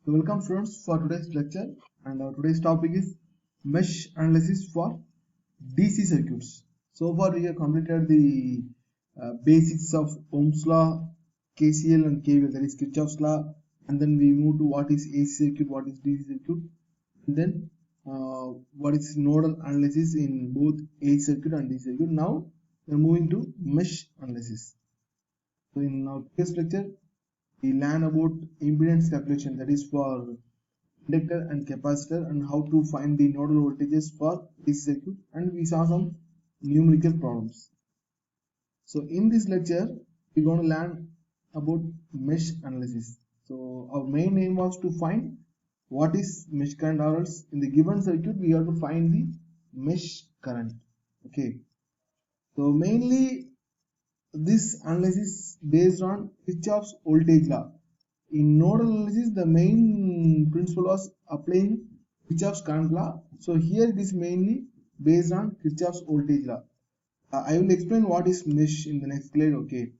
So welcome students for today's lecture, and today's topic is mesh analysis for DC circuits. So far we have completed the basics of Ohm's law, KCL and KVL, that is Kirchhoff's law, and then we move to what is AC circuit, what is DC circuit, and then what is nodal analysis in both AC circuit and DC circuit. Now we are moving to mesh analysis. So in our previous lecture we learn about impedance calculation, that is for inductor and capacitor, and how to find the nodal voltages for DC circuit, and we saw some numerical problems. So in this lecture we're going to learn about mesh analysis. So our main aim was to find what is mesh current, or else in the given circuit we have to find the mesh current. Okay, so mainly this analysis based on Kirchhoff's voltage law. In nodal analysis, the main principle was applying Kirchhoff's current law. So here it is mainly based on Kirchhoff's voltage law. I will explain what is mesh in the next slide. Okay.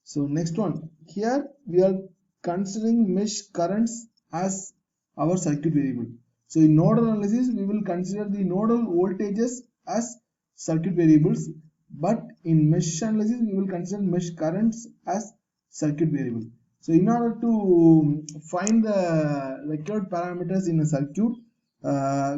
So next one, here we are considering mesh currents as our circuit variable. So in nodal analysis, we will consider the nodal voltages as circuit variables, but in mesh analysis, we will consider mesh currents as circuit variable. So in order to find the required parameters in a circuit,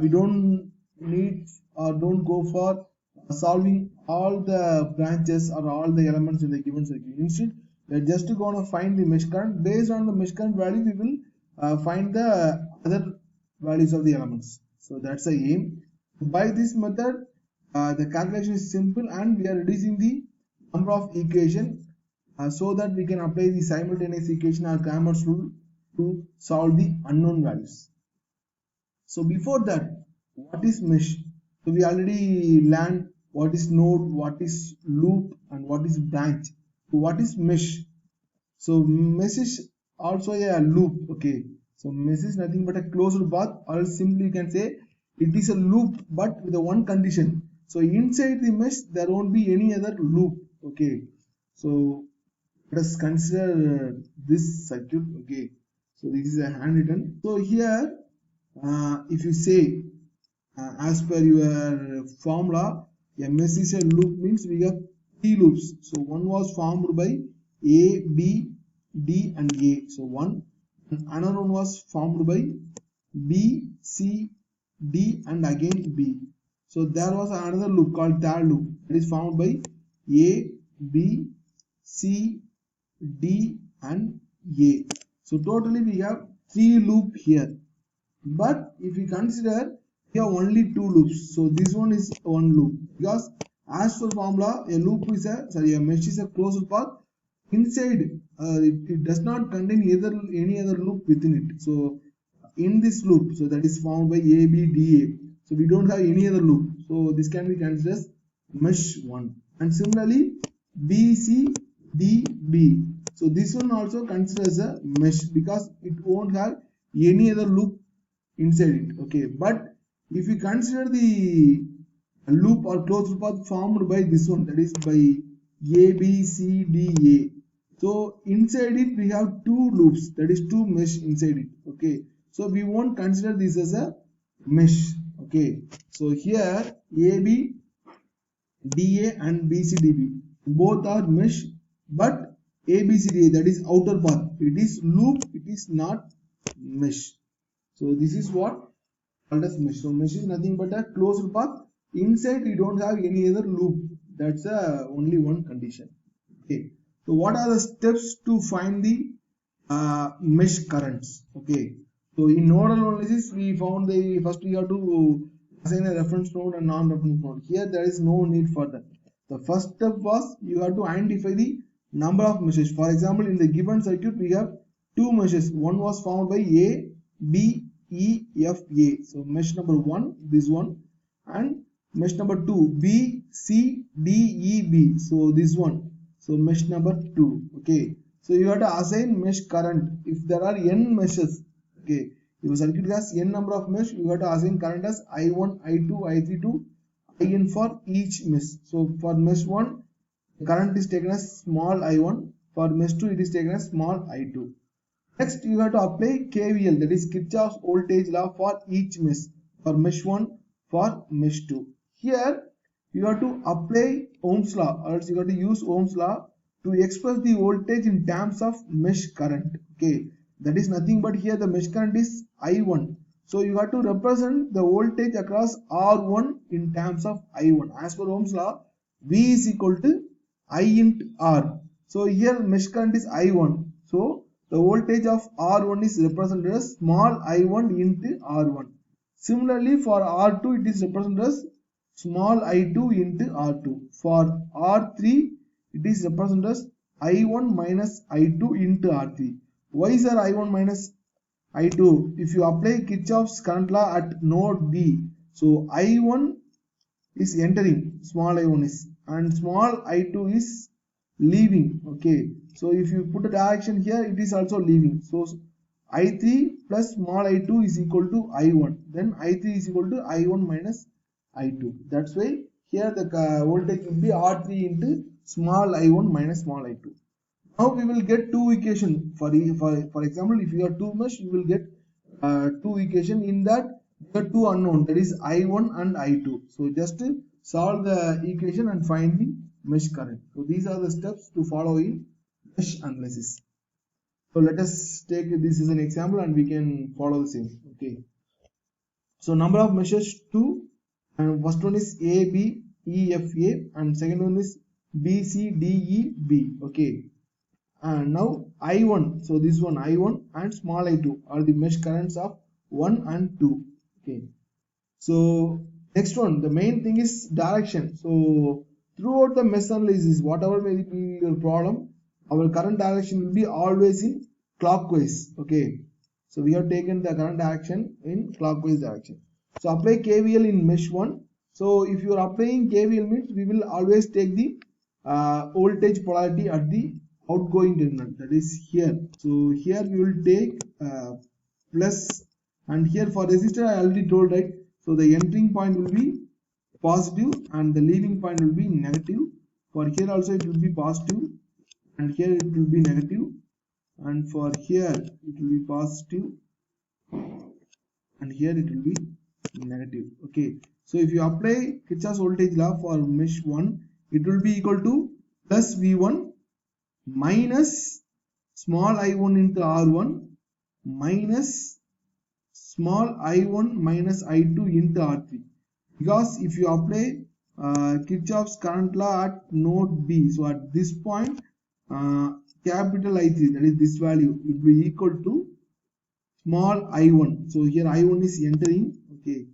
we don't need or don't go for solving all the branches or all the elements in the given circuit. Instead, we are just going to find the mesh current. Based on the mesh current value, we will find the other values of the elements. So that's the aim. By this method, the calculation is simple, and we are reducing the number of equations so that we can apply the simultaneous equation or Cramer's rule to solve the unknown values. So before that, what is mesh? So we already learned what is node, what is loop, and what is branch. So what is mesh? So mesh is also a loop. Okay, so mesh is nothing but a closed path, or else simply you can say it is a loop but with a one condition. So inside the mesh there won't be any other loop. Okay, so let us consider this circuit. Okay, so this is a handwritten. So here if you say as per your formula, a mesh is a loop means we have three loops. So one was formed by A, B, D and A. So one, and another one was formed by B, C, D and again B. So there was another loop called third loop, that is formed by A, B, C, D and A. So totally we have three loops here. But if we consider we have only two loops, so this one is one loop, because as per formula a loop is a mesh is a closed path. Inside it does not contain any other loop within it. So in this loop, so that is formed by A, B, D, A. So we don't have any other loop. So this can be considered as mesh 1. And similarly B, C, D, B. So this one also considered as a mesh because it won't have any other loop inside it. Okay, but if we consider the loop or closed path formed by this one, that is by A, B, C, D, A. So inside it we have two loops, that is two mesh inside it. Okay, so we won't consider this as a mesh. Okay, so here AB, DA and BCDB both are mesh, but ABCDA, that is outer path, it is loop, it is not mesh. So this is what called as mesh. So mesh is nothing but a closed path. Inside we don't have any other loop. That's only one condition. Okay. So what are the steps to find the mesh currents? Okay. So in nodal analysis we found the first we have to assign a reference node and non-reference node. Here there is no need for that. The first step was you have to identify the number of meshes. For example, in the given circuit we have two meshes. One was formed by A, B, E, F, A. So mesh number 1, this one, and mesh number 2, B, C, D, E, B. So this one. So mesh number 2. Okay. So you have to assign mesh current. If there are n meshes, okay, if a circuit has n number of mesh, you have to assign current as I1, I2, I3 to In for each mesh. So for mesh 1, the current is taken as small I1. For mesh 2, it is taken as small I2. Next, you have to apply KVL, that is Kirchhoff's voltage law, for each mesh. For mesh 1, for mesh 2. Here, you have to apply Ohm's law, or else you have to use Ohm's law to express the voltage in terms of mesh current. Okay, that is nothing but here the mesh current is I1. So you have to represent the voltage across R1 in terms of I1. As per Ohm's law, V is equal to I into R. So here mesh current is I1. So the voltage of R1 is represented as small I1 into R1. Similarly, for R2 it is represented as small I2 into R2. For R3 it is represented as I1 minus I2 into R3. Why is there I1 minus I2? If you apply Kirchhoff's current law at node B, so I1 is entering, small I1 is, and small I2 is leaving. Okay, so if you put a direction here, it is also leaving. So I3 plus small I2 is equal to I1. Then I3 is equal to I1 minus I2. That's why here the voltage will be R3 into small I1 minus small I2. Now we will get two equation. For example, if you have two mesh, you will get two equation. In that the two unknown, that is I1 and I2. So just solve the equation and find the mesh current. So these are the steps to follow in mesh analysis. So let us take this as an example and we can follow the same. Okay. So number of meshes 2, and first one is A, B, E, F, A, and second one is B, C, D, E, B. Okay. And now I1, so this one I1 and small I2 are the mesh currents of 1 and 2. Okay. So next one, the main thing is direction. So throughout the mesh analysis, whatever may be your problem, our current direction will be always in clockwise. Okay. So we have taken the current direction in clockwise direction. So apply KVL in mesh 1. So if you are applying KVL means we will always take the voltage polarity at the outgoing terminal, that is here. So here we will take plus, and here for resistor I already told, right? So the entering point will be positive and the leaving point will be negative. For here also it will be positive and here it will be negative, and for here it will be positive and here it will be negative. Okay, so if you apply Kirchhoff's voltage law for mesh 1, it will be equal to plus V1 minus small I1 into R1 minus small I1 minus I2 into R3. Because if you apply Kirchhoff's current law at node B, so at this point capital I3, that is this value, will be equal to small I1. So here I1 is entering. Okay,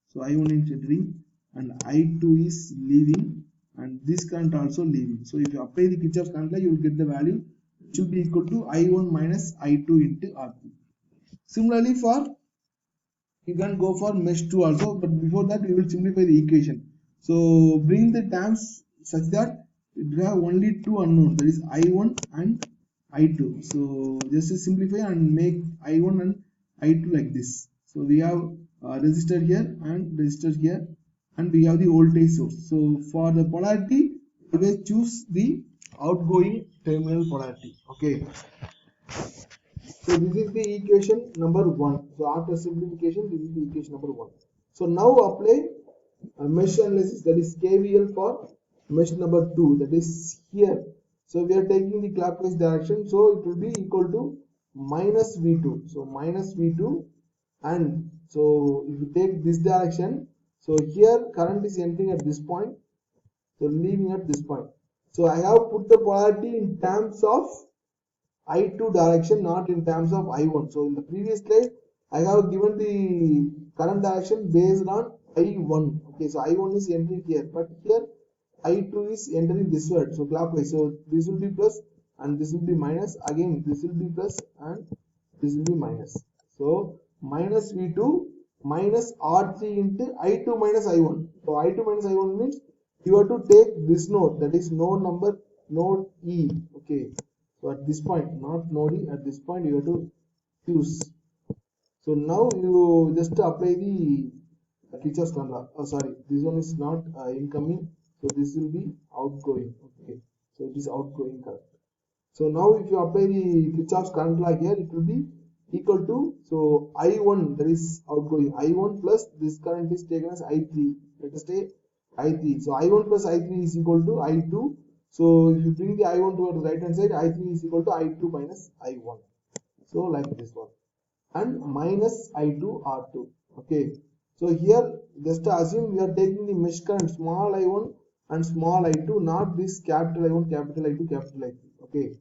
so I1 is entering and I2 is leaving, and this current also leaving. So if you apply the Kirchhoff's current law, you will get the value which will be equal to I1 minus I2 into R3. Similarly, you can go for mesh 2 also, but before that we will simplify the equation. So bring the terms such that we have only two unknown, that is I1 and I2. So just simplify and make I1 and I2 like this. So we have resistor here and resistor here, and we have the voltage source. So for the polarity, always choose the outgoing terminal polarity. Okay. So this is the equation number 1. So after simplification, this is the equation number 1. So now apply mesh analysis, that is KVL for mesh number 2, that is here. So we are taking the clockwise direction, so it will be equal to minus V2. So minus V2, and so if you take this direction, so here current is entering at this point, so leaving at this point. So I have put the polarity in terms of I2 direction, not in terms of I1. So in the previous slide, I have given the current direction based on I1. Okay, so I1 is entering here, but here I2 is entering this way, so clockwise. So this will be plus and this will be minus. Again, this will be plus and this will be minus. So minus V2 minus R3 into I2 minus I1. So I2 minus I1 means you have to take this node, that is node E. Okay. So at this point, not node E, at this point you have to choose. So now you just apply the Kirchhoff's current law. Oh, sorry, this one is not incoming, so this will be outgoing. Okay, so it is outgoing current. So now if you apply the Kirchhoff's current law here, it will be equal to, so I1, that is outgoing, I1 plus this current is taken as I3. Let us say I3. So I1 plus I3 is equal to I2. So if you bring the I1 towards the right hand side, I3 is equal to I2 minus I1. So like this one. And minus I2 R2. Okay. So here just assume we are taking the mesh current small I1 and small I2, not this capital I1, capital I2, capital I3. Okay.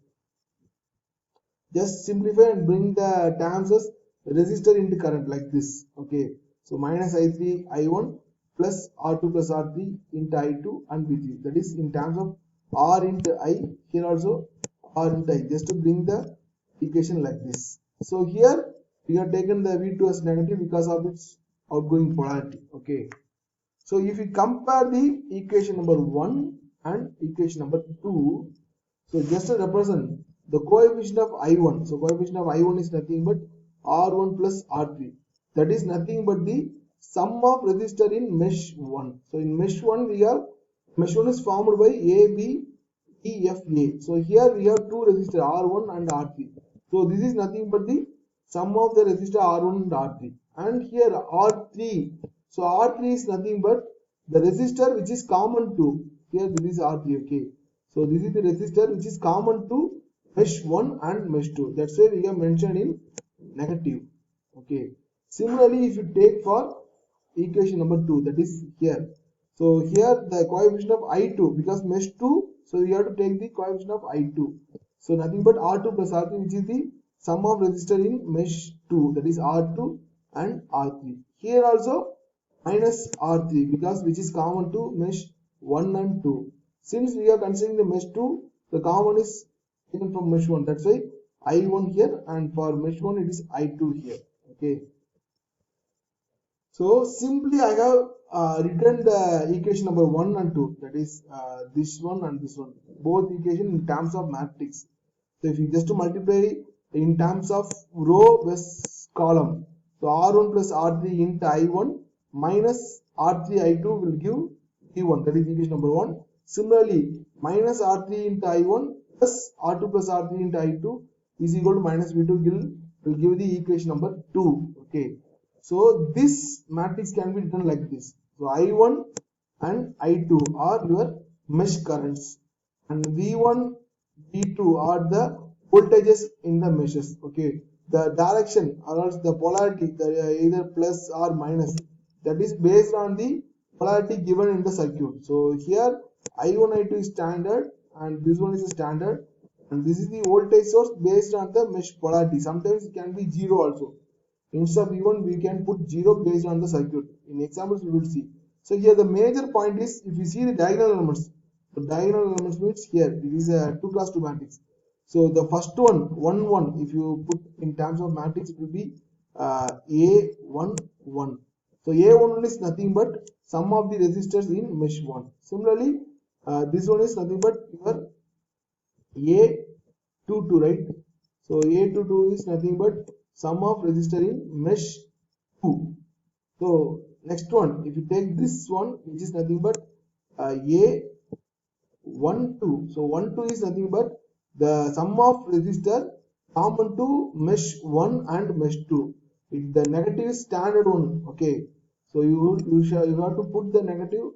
Just simplify and bring the terms as resistor into current like this. Okay. So minus I3 I1 plus R2 plus R3 into I2 and V3. That is in terms of R into I. Here also R into I. Just to bring the equation like this. So here we have taken the V2 as negative because of its outgoing polarity. Okay. So if we compare the equation number 1 and equation number 2, so just to represent the coefficient of I1. So coefficient of I1 is nothing but R1 plus R3. That is nothing but the sum of resistor in mesh 1. So in mesh 1 we have, mesh 1 is formed by A, B, E, F, A. So here we have two resistors R1 and R3. So this is nothing but the sum of the resistor R1 and R3. And here R3. So R3 is nothing but the resistor which is common to, here this is R3, okay. So this is the resistor which is common to mesh 1 and mesh 2. That's why we have mentioned in negative. Okay. Similarly, if you take for equation number 2, that is here. So here the coefficient of I2, because mesh 2, so we have to take the coefficient of I2. So nothing but R2 plus R3, which is the sum of resistor in mesh 2, that is R2 and R3. Here also minus R3, because which is common to mesh 1 and 2. Since we are considering the mesh 2, the common is taken from mesh 1. That's why I1 here, and for mesh 1 it is I2 here. Okay. So simply I have written the equation number 1 and 2, that is this one and this one, both equation in terms of matrix. So if you just to multiply in terms of row versus column, so R1 plus R3 into I1 minus R3 I2 will give E1, that is equation number 1. Similarly, minus R3 into I1 plus R2 plus R3 into I2 is equal to minus V2 will give the equation number 2. Okay. So this matrix can be written like this. So I1 and I2 are your mesh currents, and V1, V2 are the voltages in the meshes. Okay, the direction or else the polarity, either plus or minus, that is based on the polarity given in the circuit. So here I1, I2 is standard, and this one is standard, and this is the voltage source based on the mesh polarity. Sometimes it can be 0 also. Instead of V1, we can put 0 based on the circuit. In examples, we will see. So here the major point is, if you see the diagonal elements, the diagonal elements means here it is a 2 cross 2 matrix. So the first one, 1 1, if you put in terms of matrix, it will be A1 1. So A1 is nothing but sum of the resistors in mesh 1. Similarly, this one is nothing but your A22, right? So A22 is nothing but sum of resistor in mesh 2. So next one, if you take this one, which is nothing but A12. So 1 2 is nothing but the sum of resistor common to mesh 1 and mesh 2. The negative is standard one. Okay. So you have to put the negative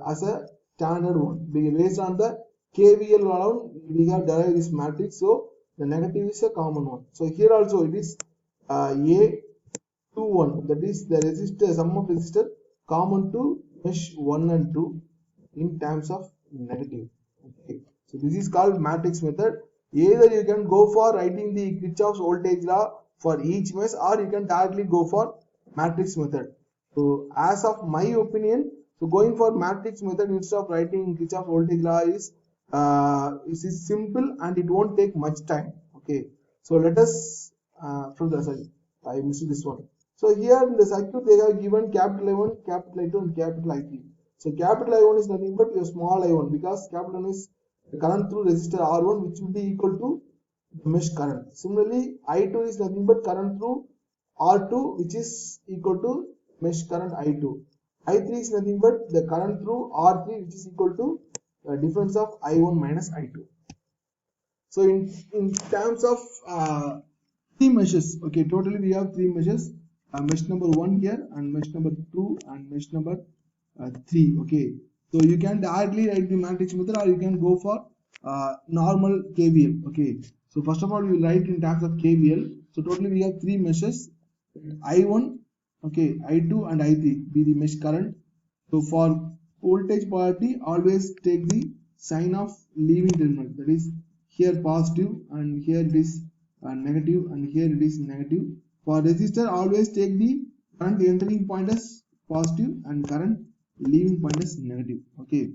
as a standard one based on the KVL alone. We have derived this matrix, so the negative is a common one. So here also it is A21, that is the resistor, sum of resistor common to mesh 1 and 2 in terms of negative. Okay. So this is called matrix method. Either you can go for writing the Kirchhoff's voltage law for each mesh, or you can directly go for matrix method. So as of my opinion, so going for matrix method instead of writing Kirchhoff voltage law is simple and it won't take much time. Okay. So let us sorry, I missed this one. So here in the circuit they have given capital I1, capital I2 and capital I3. So capital I1 is nothing but your small I1, because capital I1 is the current through resistor R1, which will be equal to the mesh current. Similarly, I2 is nothing but current through R2, which is equal to mesh current I2. I3 is nothing but the current through R3, which is equal to the difference of I1 minus I2. So in terms of three meshes, okay, totally we have three meshes, mesh number 1 here and mesh number 2 and mesh number 3, okay. So you can directly write the matrix method or you can go for normal KVL, okay. So first of all we will write in terms of KVL. So totally we have three meshes, I1, okay, I2 and I3 be the mesh current. So for voltage polarity always take the sign of leaving terminal, that is here positive and here it is negative and here it is negative. For resistor always take the current entering point as positive and current leaving point as negative, okay.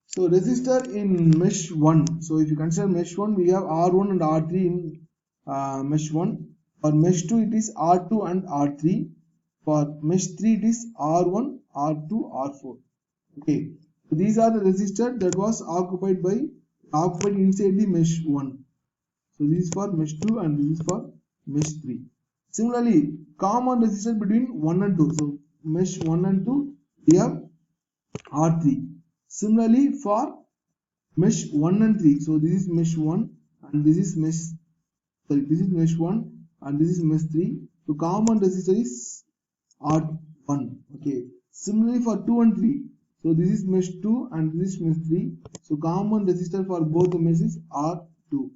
So resistor in mesh 1, so if you consider mesh 1 we have R1 and R3 in mesh 1. For mesh 2 it is R2 and R3. For mesh 3 it is R1, R2, R4. Okay. So these are the resistor that was occupied inside the mesh 1. So this is for mesh 2 and this is for mesh 3. Similarly, common resistor between 1 and 2. So mesh 1 and 2 we have R3. Similarly for mesh 1 and 3. So this is mesh 1 and this is mesh 1 and this is mesh 3. So common resistor is R1. Okay. Similarly for 2 and 3. So this is mesh 2 and this is mesh 3. So common resistor for both the meshes are 2.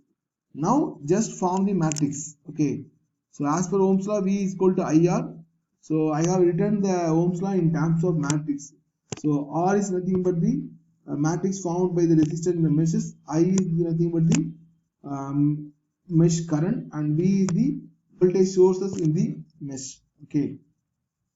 Now just form the matrix. Okay. So as per Ohm's law, V is equal to IR. So I have written the Ohm's law in terms of matrix. So R is nothing but the matrix formed by the resistor in the meshes. I is nothing but the mesh current and V is the voltage sources in the mesh. Okay.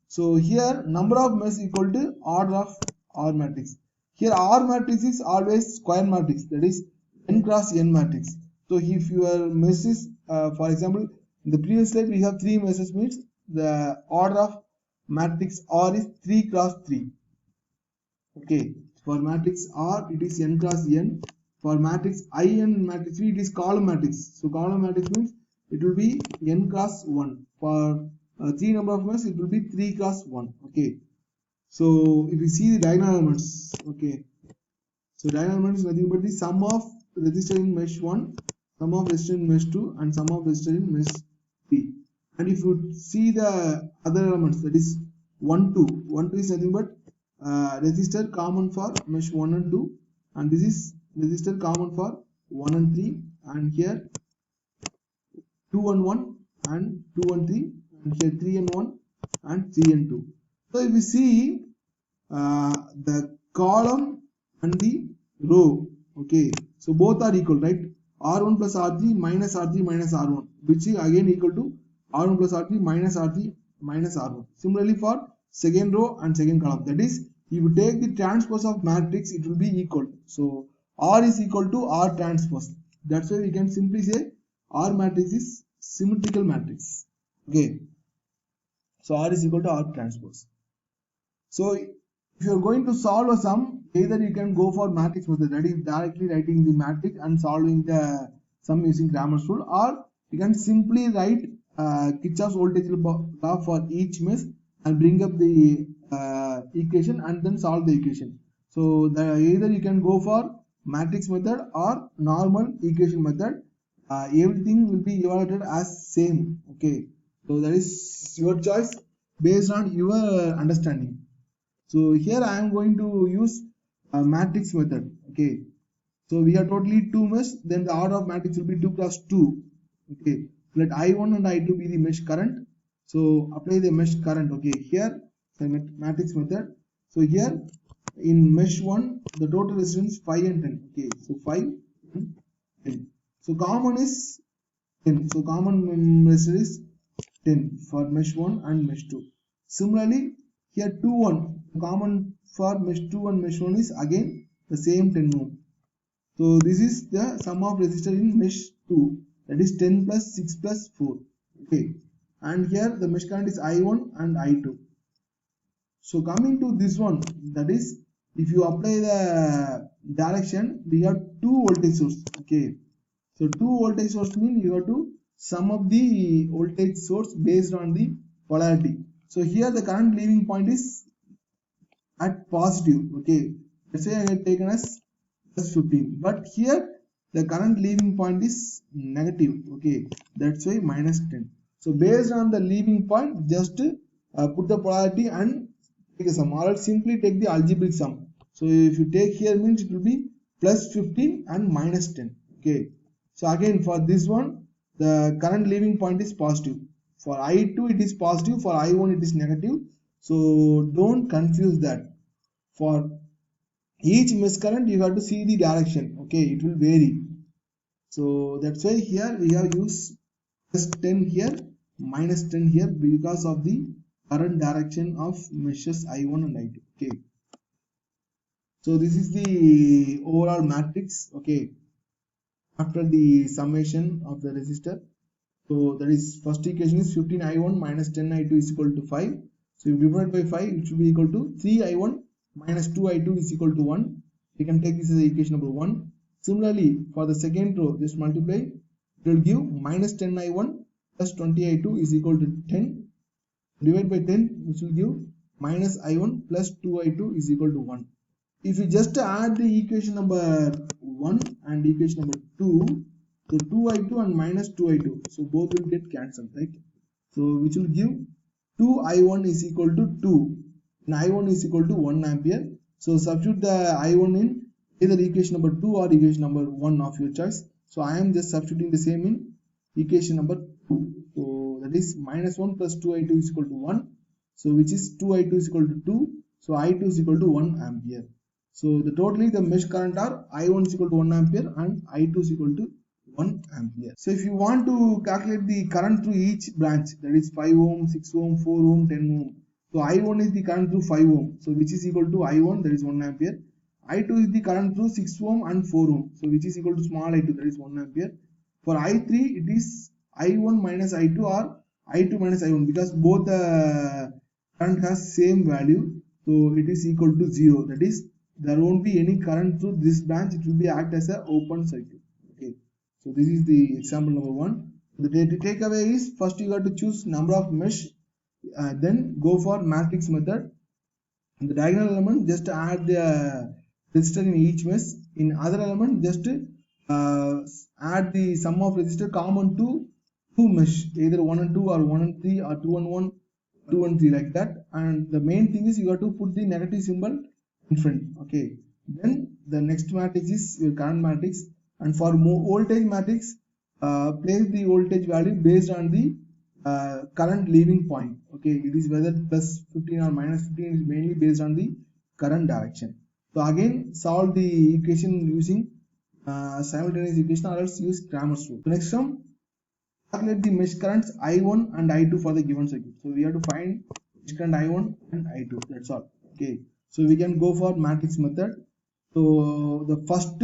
So here number of meshes equal to order of R matrix. Here R matrix is always square matrix, that is n cross n matrix. So if your meshes, for example, in the previous slide we have 3 meshes, means the order of matrix R is 3 cross 3. Okay, for matrix R it is n cross n. For matrix I and matrix V it is column matrix. So column matrix means it will be n cross 1. For 3 number of meshes it will be 3 cross 1. Okay. So if you see the diagonal elements, okay. So diagonal elements is nothing but the sum of resistor in mesh 1, sum of resistor in mesh 2 and sum of resistor in mesh 3. And if you see the other elements, that is 1, 2. 1, 2 is nothing but resistor common for mesh 1 and 2, and this is resistor common for 1 and 3, and here 2 and 1 and 2 and 3, and here 3 and 1 and 3 and 2. So if you see the column and the row, okay, so both are equal, right? R1 plus R3 minus R3 minus R1, which is again equal to R1 plus R3 minus R3 minus R1. Similarly for second row and second column, that is, if you take the transpose of matrix, it will be equal. So R is equal to R transpose. That's why we can simply say R matrix is symmetrical matrix. Okay. So R is equal to R transpose. So if you are going to solve a sum, either you can go for matrix method, that is directly writing the matrix and solving the sum using Cramer's rule, or you can simply write Kirchhoff's voltage law for each mesh and bring up the equation and then solve the equation. So either you can go for matrix method or normal equation method. Everything will be evaluated as same. Okay. So that is your choice based on your understanding. So here I am going to use a matrix method. Okay. So we have totally 2 mesh, then the order of matrix will be 2 cross 2. Okay. Let I1 and I2 be the mesh current. So apply the mesh current. Okay. Here the matrix method. So here in mesh 1 the total resistance 5 and 10. Okay. So 5 and 10. So common is 10. So common resistance is 10 for mesh 1 and mesh 2. Similarly here 2 1 common for mesh 2 and mesh 1 is again the same 10 ohm. So this is the sum of resistor in mesh 2, that is 10 plus 6 plus 4. Okay. And here the mesh current is I1 and I2. So coming to this one, that is, if you apply the direction, we have 2 voltage source. Okay. So 2 voltage source means you have to sum up the voltage source based on the polarity. So here the current leaving point is at positive. Okay. Let's say I have taken as plus 15. But here the current leaving point is negative. Okay, that's why minus 10. So based on the leaving point, just put the polarity and take a sum, or simply take the algebraic sum. So if you take here means it will be plus 15 and minus 10. Okay, so again for this one the current leaving point is positive. For I2 it is positive, for I1 it is negative. So don't confuse that. For each mesh current you have to see the direction. Okay, it will vary. So that's why here we have used plus 10 here, minus 10 here, because of the current direction of meshes I1 and I2. Okay, so this is the overall matrix. Okay, after the summation of the resistor. So that is, first equation is 15I1 minus 10I2 is equal to 5. So if you divide by 5, it should be equal to 3I1 minus 2I2 is equal to 1. You can take this as equation number 1. Similarly, for the second row, just multiply. It will give minus 10I1 plus 20I2 is equal to 10. Divide by 10, which will give minus I1 plus 2I2 is equal to 1. If you just add the equation number 1 and equation number 2, so 2I2 and minus 2I2, so both will get cancelled, right? So which will give 2I1 is equal to 2 and I1 is equal to 1 ampere. So substitute the I1 in either equation number 2 or equation number 1 of your choice. So I am just substituting the same in equation number 2. So that is minus 1 plus 2I2 is equal to 1. So which is 2I2 is equal to 2. So I2 is equal to 1 ampere. So totally the mesh current are I1 is equal to 1 ampere and I2 is equal to 1 ampere. So if you want to calculate the current through each branch, that is 5 ohm, 6 ohm, 4 ohm, 10 ohm. So I1 is the current through 5 ohm, so which is equal to I1, that is 1 ampere. I2 is the current through 6 ohm and 4 ohm, so which is equal to small I2, that is 1 ampere. For I3 it is I1 minus I2 or I2 minus I1, because both the current has same value, so it is equal to 0. That is, there won't be any current through this branch, it will be act as an open circuit. Okay, so this is the example number 1. The takeaway is, first you got to choose number of mesh, then go for matrix method. In the diagonal element, just add the resistor in each mesh. In other element, just add the sum of resistor common to two mesh, either 1 and 2 or 1 and 3 or 2 and 1, 2 and 3, like that. And the main thing is you got to put the negative symbol in front. Okay, then the next matrix is your current matrix, and for voltage matrix, place the voltage value based on the current leaving point. Okay, it is whether plus 15 or minus 15 is mainly based on the current direction. So again, solve the equation using simultaneous equation, or else use Cramer's rule. So next one, calculate the mesh currents I1 and I2 for the given circuit. So we have to find mesh current I1 and I2. That's all. Okay, so we can go for matrix method. So the first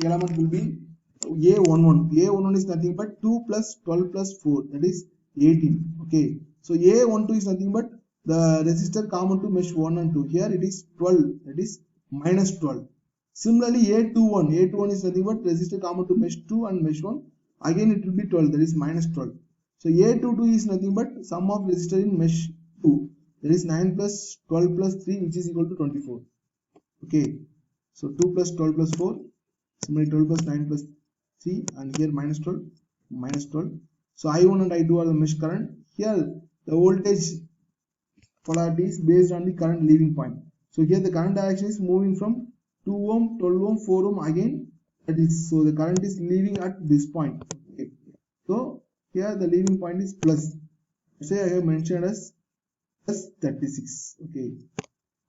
element will be A11. A11 is nothing but 2 plus 12 plus 4, that is 18. Okay, so A12 is nothing but the resistor common to mesh 1 and 2. Here it is 12, that is minus 12. Similarly, A21 is nothing but resistor common to mesh 2 and mesh 1. Again it will be 12, that is minus 12. So A22 is nothing but sum of resistor in mesh 2, that is 9 plus 12 plus 3, which is equal to 24. Okay, so 2 plus 12 plus 4, similarly 12 plus 9 plus 3, and here minus 12, minus 12. So I1 and I2 are the mesh current. Here the voltage polarity is based on the current leaving point. So here the current direction is moving from 2 ohm, 12 ohm, 4 ohm again. That is, so the current is leaving at this point. Okay, so here the leaving point is plus. Say I have mentioned as plus 36. Okay,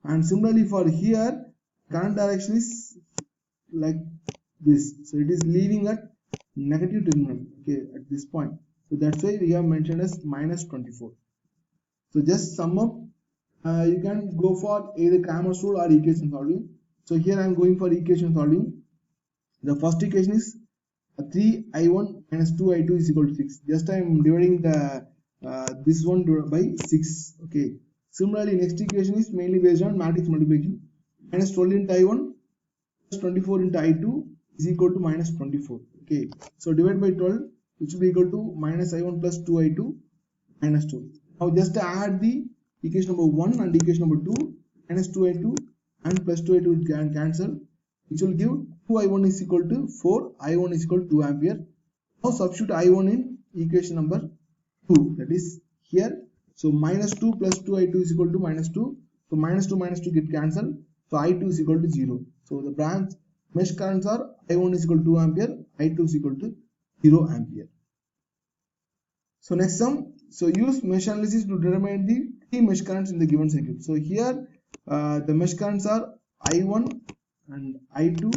and similarly for here, current direction is like this, so it is leaving at negative terminal. Okay, at this point, so that's why we have mentioned as minus 24. So just sum up, you can go for either Cramer's rule or equation solving. So here I am going for equation solving. The first equation is 3I1 minus 2I2 is equal to 6. Just I am dividing the this one by 6. Okay, similarly next equation is mainly based on matrix multiplication. Minus 12 into I1 plus 24 into I2 is equal to minus 24. Okay, so divide by 12, which will be equal to minus I1 plus 2I2 minus 2. Now just add the equation number 1 and equation number 2, minus 2I2 and plus 2I2 can cancel. which will give 2i1 is equal to 4, i1 is equal to 2 ampere. Now substitute i1 in equation number 2, that is here. So minus 2 plus 2i2 is equal to minus 2. So minus 2 get cancelled. So i2 is equal to 0. So the branch mesh currents are i1 is equal to 2 ampere, i2 is equal to 0 ampere. So next sum. So use mesh analysis to determine the three mesh currents in the given circuit. So here the mesh currents are i1 and i2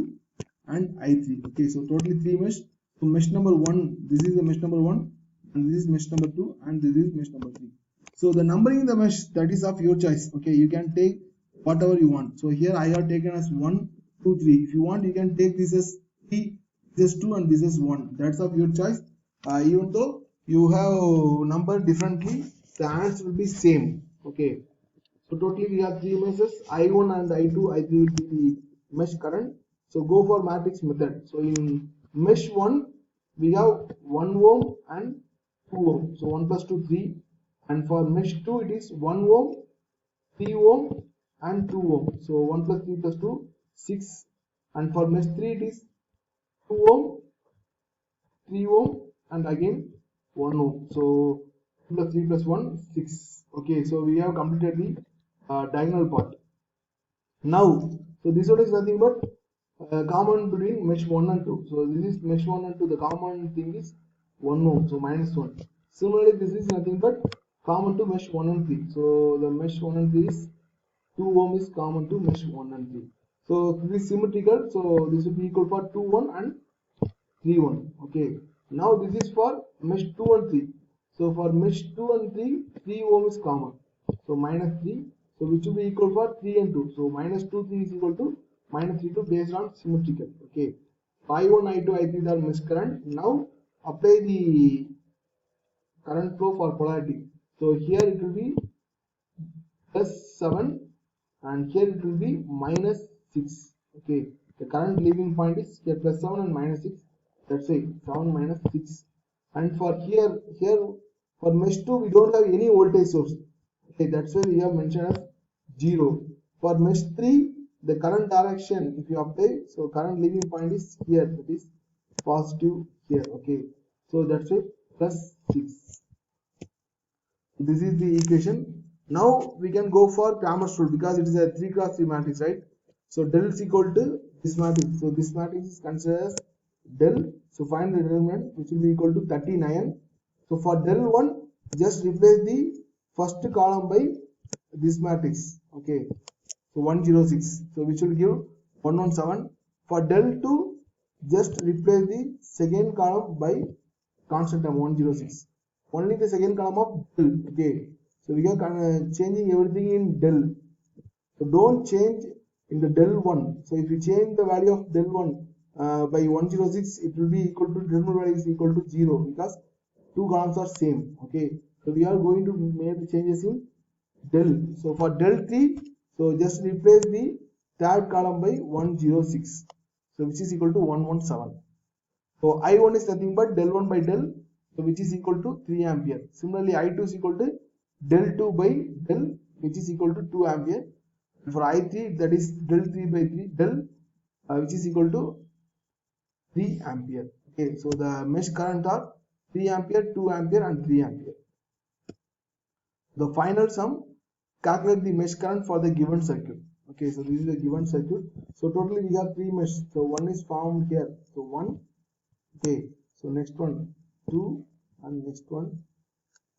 and i3. Okay, so totally three mesh. So mesh number 1, this is the mesh number 1, and this is mesh number 2, and this is mesh number 3. So the numbering in the mesh, that is of your choice. Okay, you can take whatever you want. So here I have taken as 1, 2, 3. If you want, you can take this as 3, this is 2, and this is 1. That's of your choice. Even though you have numbered differently, the answer will be same. Okay. So totally we have three meshes, I1 and I2, I3 will be the mesh current. So go for matrix method. So in mesh 1, we have 1 ohm and 2 ohm. So 1 plus 2, 3. And for mesh 2, it is 1 ohm, 3 ohm and 2 ohm. So 1 plus 3 plus 2, 6. And for mesh 3, it is 2 ohm, 3 ohm and again 1 ohm. So 2 plus 3 plus 1, 6. Okay, so we have completed the diagonal part. Now, so this one is nothing but common between mesh 1 and 2. So this is mesh 1 and 2. The common thing is 1 ohm, so minus 1. Similarly, this is nothing but common to mesh 1 and 3. So the mesh 1 and 3 is 2 ohm is common to mesh 1 and 3. So this is symmetrical. So this will be equal for 2 1 and 3 1. Okay. Now this is for mesh 2 and 3. So for mesh 2 and 3, 3 ohm is common. So minus 3. So which will be equal for 3 and 2. So minus 2 3 is equal to minus 3 2 based on symmetrical. Okay. I1, I2, I3 are mesh current. Now apply the current flow for polarity. So here it will be plus 7 and here it will be minus 6. Okay. The current leaving point is here plus 7 and minus 6. That's it. 7 minus 6. And for here for mesh 2 we don't have any voltage source. Okay, that's why we have mentioned as 0. For mesh 3, the current direction, if you apply, so current leaving point is here, that is positive here. Okay, so that's it, plus 6. This is the equation. Now we can go for Cramer's rule because it is a 3 cross 3 matrix, right? So del is equal to this matrix. So this matrix is considered as del. So find the determinant, which will be equal to 39. So for del 1, just replace the first column by this matrix. Okay, so 106. So which will give 117. For del 2, just replace the second column by constant term 106. Only the second column of del. Okay, so we are changing everything in del. So don't change in the del 1. So if you change the value of del 1 by 106, it will be equal to determinant value is equal to 0 because two columns are same. Okay, so we are going to make the changes in del. So for del 3, so just replace the third column by 106. So which is equal to 117. So I1 is nothing but del 1 by del, so which is equal to 3 ampere. Similarly, I2 is equal to del 2 by del, which is equal to 2 ampere. And for I3, that is del 3 by 3 del, which is equal to 3 ampere. Okay, so the mesh current are 3 ampere, 2 ampere, and 3 ampere. The final sum, calculate the mesh current for the given circuit. Okay, so this is the given circuit. So totally we have 3 meshes. So one is formed here. So 1. Okay, so next one 2 and next one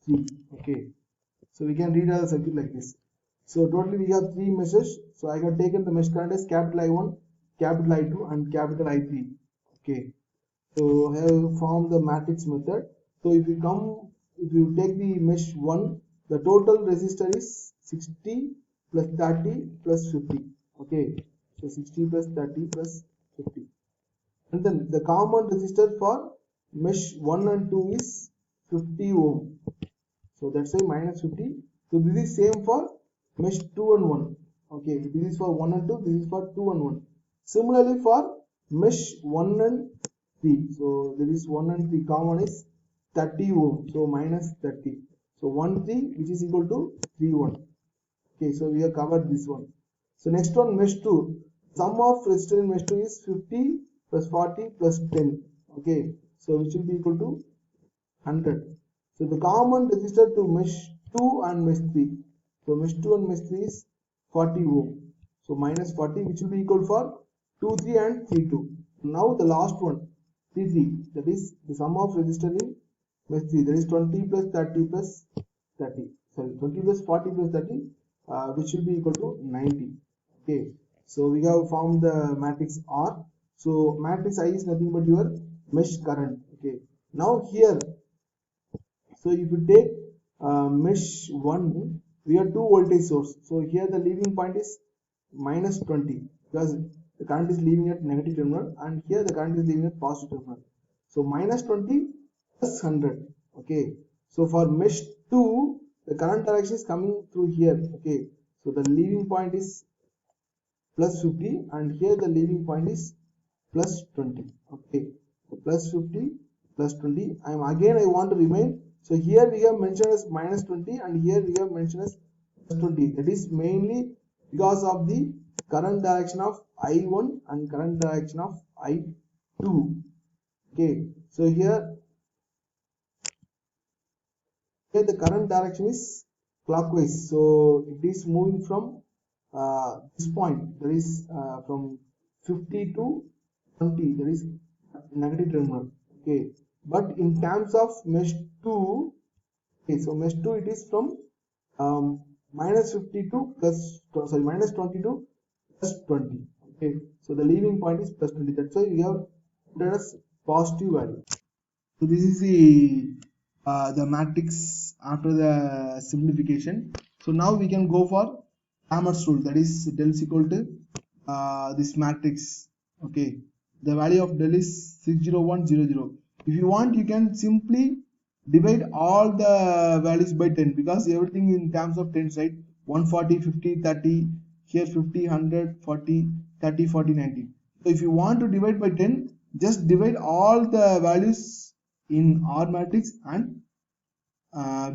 3. Okay, so we can read the circuit like this. So totally we have 3 meshes. So I have taken the mesh current as capital I1, capital I2 and capital I3. Okay, so I have formed the matrix method. So if you take the mesh 1, the total resistor is 60 plus 30 plus 50. Okay, so 60 plus 30 plus 50. And then the common resistor for mesh 1 and 2 is 50 ohm. So that's why minus 50. So this is same for mesh 2 and 1. Okay, this is for 1 and 2, this is for 2 and 1. Similarly for mesh 1 and 3. So there is 1 and 3 common is 30 ohm. So minus 30. So 1 3 which is equal to 3 1. Okay, so we have covered this one. So next one mesh 2. Sum of resistor in mesh 2 is 50 plus 40 plus 10. Okay, so which will be equal to 100. So the common resistor to mesh 2 and mesh 3. So mesh 2 and mesh 3 is 40 ohm. So minus 40, which will be equal for 2, 3 and 3, 2. Now the last one, 3, 3. That is the sum of resistor in mesh 3. That is 20 plus 30 plus 30. Sorry, 20 plus 40 plus 30, which will be equal to 90. Okay. So we have found the matrix R. So matrix I is nothing but your mesh current. Okay. Now here, so if you take mesh 1, we have two voltage source. So here the leaving point is minus 20 because the current is leaving at negative terminal, and here the current is leaving at positive terminal. So minus 20 plus 100. Okay. So for mesh 2, the current direction is coming through here. Okay. So the leaving point is plus 50, and here the leaving point is plus 20. Okay, so plus 50 plus 20. I want to remain. So here we have mentioned as minus 20, and here we have mentioned as plus 20. That is mainly because of the current direction of I1 and current direction of I2. Okay, so here the current direction is clockwise, so it is moving from this point, that is from 50 to 20, that is negative terminal. Okay, but in terms of mesh 2, okay, so mesh 2 it is from minus 52 plus, sorry, minus 22 plus 20. Okay, so the leaving point is plus 20, that's why we have put it as positive value. So this is the matrix after the simplification. So now we can go for Cramer's rule, that is del is equal to this matrix. Okay, the value of del is 60100. If you want, you can simply divide all the values by 10 because everything in terms of 10, right? 140, 50, 30, here 50, 100, 40, 30, 40, 90. So if you want to divide by 10, just divide all the values in R matrix and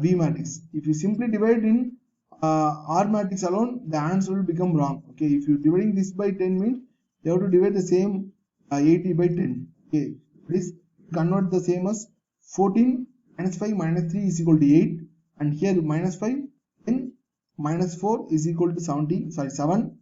V matrix. If you simply divide in R matrix alone, the answer will become wrong. Okay, if you dividing this by 10 means you have to divide the same 80 by 10. Okay, please convert the same as 14 minus 5 minus 3 is equal to 8, and here minus 5, 10 minus 4 is equal to 7.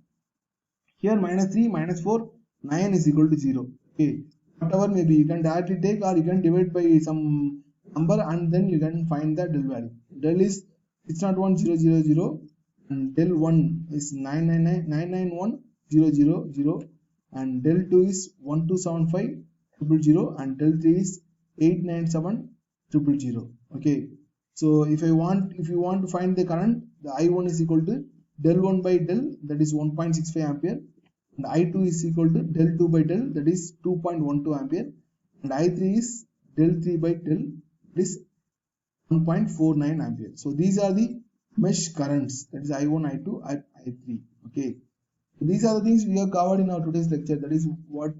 Here minus 3 minus 4, 9 is equal to 0. Okay, whatever maybe you can directly take, or you can divide by some number and then you can find the del value. Del is 601,000, and del 1 is 991,000, and del 2 is 1275,000, and del 3 is 897,000. Okay, so if you want to find the current, the I1 is equal to del 1 by del, that is 1.65 ampere, and I2 is equal to del 2 by del, that is 2.12 ampere, and I3 is del 3 by del, that is 1.49 ampere. So these are the mesh currents, that is I1, I2, I3. Okay, so these are the things we have covered in our today's lecture. That is what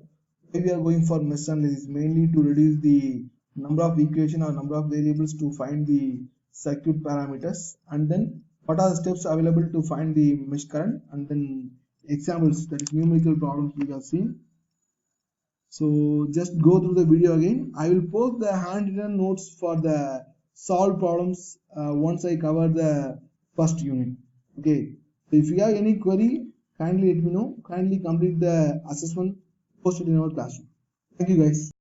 we are going for mesh analysis, mainly to reduce the number of equation or number of variables to find the circuit parameters, and then what are the steps available to find the mesh current, and then examples, that is numerical problems we have seen. So just go through the video again. I will post the handwritten notes for the solved problems once I cover the first unit. Okay, so if you have any query, kindly let me know. Kindly complete the assessment posted in our classroom. Thank you guys.